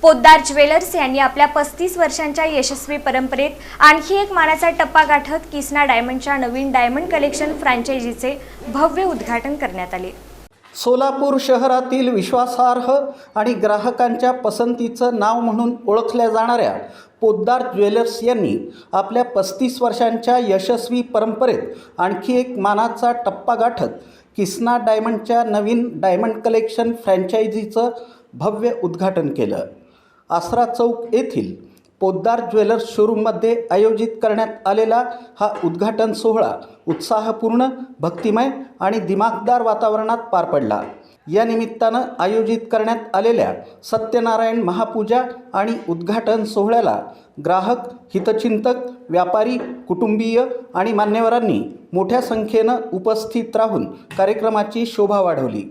Poddar jewellers यांनी आपल्या 35 वर्षांच्या यशस्वी परंपरेत आणखी एक मानाचा टप्पा गाठत किसना डायमंडच्या नवीन डायमंड कलेक्शन फ्रँचायझीचे भव्य उद्घाटन करण्यात आले। सोलापूर शहरातील विश्वासार्ह आणि ग्राहकांच्या पसंतीचं नाव म्हणून ओळखल्या जाणाऱ्या पोद्दार ज्वेलर्स यांनी आपल्या 35 वर्षांच्या यशस्वी परंपरेत आणखी एक मानाचा टप्पा गाठत किसना डायमंडच्या नवीन डायमंड कलेक्शन फ्रँचायझीचं भव्य उद्घाटन केलं। आसरा चौक येथील पोद्दार ज्वेलर्स शोरूममध्ये आयोजित करण्यात आलेला हा उद्घाटन सोहळा उत्साहपूर्ण, भक्तिमय आणि दिमागदार वातावरणात पार पडला। या निमित्तानं आयोजित करण्यात आलेल्या सत्यनारायण महापूजा आणि उद्घाटन सोहळ्याला ग्राहक, हितचिंतक, व्यापारी, कुटुंबीय आणि मान्यवरांनी मोठ्या संख्येनं उपस्थित राहून कार्यक्रमाची शोभा वाढवली।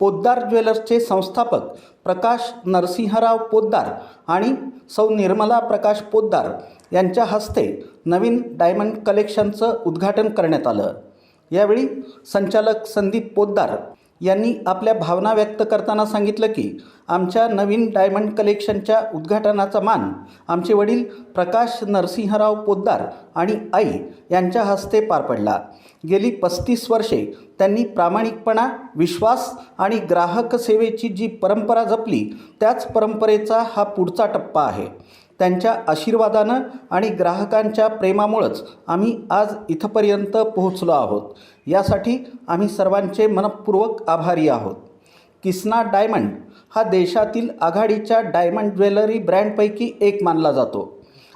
पोद्दार ज्वेलर्सचे संस्थापक प्रकाश नरसिंहराव पोद्दार आणि सौ निर्मला प्रकाश पोद्दार यांच्या हस्ते नवीन डायमंड कलेक्शनचं उद्घाटन करण्यात आलं। यावेळी संचालक संदीप पोद्दार यांनी आपल्या भावना व्यक्त करताना सांगितलं की आमच्या नवीन डायमंड कलेक्शनच्या उद्घाटनाचा मान आमचे वडील प्रकाश नरसिंहराव पोद्दार आणि आई यांच्या हस्ते पार पडला। गेली 35 वर्षे त्यांनी प्रामाणिकपणा, विश्वास आणि ग्राहक सेवेची जी परंपरा जपली, त्याच परंपरेचा हा पुढचा टप्पा आहे। त्यांच्या आशीर्वादानं आणि ग्राहकांच्या प्रेमामुळेच आम्ही आज इथपर्यंत पोहोचलो आहोत। यासाठी आम्ही सर्वांचे मनपूर्वक आभारी आहोत। किसना डायमंड हा देशातील आघाडीच्या डायमंड ज्वेलरी ब्रँडपैकी एक मानला जातो।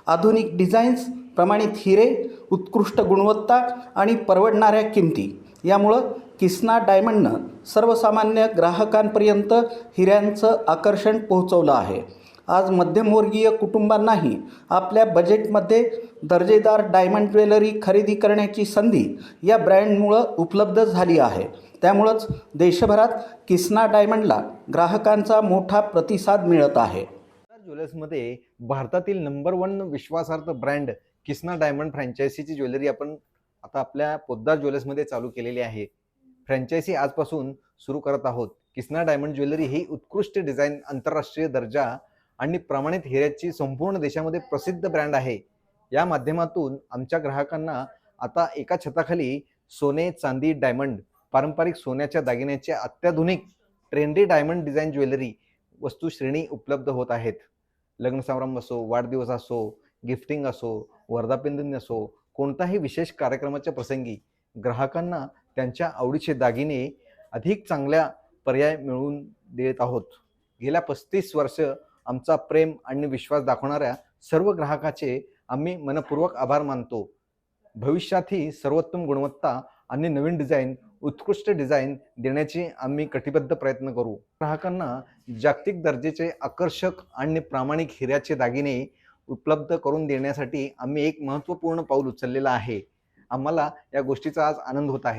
आधुनिक डिझाईन्स, प्रमाणित हिरे, उत्कृष्ट गुणवत्ता आणि परवडणाऱ्या किमती यामुळं किसना डायमंडनं सर्वसामान्य ग्राहकांपर्यंत हिऱ्यांचं आकर्षण पोहोचवलं आहे। आज मध्यमवर्गीय कुटुंबांनाही आपल्या बजेटमध्ये दर्जेदार डायमंड ज्वेलरी खरेदी करण्याची संधी या ब्रँडमुळं उपलब्ध झाली आहे। त्यामुळंच देशभरात किसना डायमंडला ग्राहकांचा मोठा प्रतिसाद मिळत आहे। ज्वेलर्समध्ये भारतातील नंबर 1 विश्वासार्ह ब्रँड किसना डायमंड फ्रँचायझीची ज्वेलरी आपण आता आपल्या पोद्दार ज्वेलर्समध्ये चालू केलेली आहे। फ्रँचायझी आजपासून सुरू करत आहोत। किसना डायमंड ज्वेलरी ही उत्कृष्ट डिझाईन, आंतरराष्ट्रीय दर्जा आणि प्रमाणित हिऱ्याची संपूर्ण देशामध्ये प्रसिद्ध ब्रँड आहे। या माध्यमातून आमच्या ग्राहकांना आता एका छताखाली सोने, चांदी, डायमंड, पारंपरिक सोन्याच्या दागिन्याच्या अत्याधुनिक ट्रेंडी डायमंड डिझाईन ज्वेलरी वस्तू श्रेणी उपलब्ध होत आहेत। लग्न समारंभ असो, वाढदिवस असो, गिफ्टिंग असो, वर्धापनदिन असो, कोणताही विशेष कार्यक्रमाच्या प्रसंगी ग्राहकांना त्यांच्या आवडीचे दागिने अधिक चांगल्या पर्याय मिळवून देत आहोत। गेल्या 35 वर्ष आमचा प्रेम आणि विश्वास दाखवणाऱ्या सर्व ग्राहकाचे आम्ही मनपूर्वक आभार मानतो। भविष्यातही सर्वोत्तम गुणवत्ता आणि नवीन डिझाईन, उत्कृष्ट डिझाईन देण्याचे आम्ही कटिबद्ध प्रयत्न करू। ग्राहकांना जागतिक दर्जाचे आकर्षक आणि प्रामाणिक हिऱ्याचे दागिने उपलब्ध करून देण्यासाठी आम्ही एक महत्त्वपूर्ण पाऊल उचललेलं आहे। आम्हाला या गोष्टीचा आज आनंद होत आहे।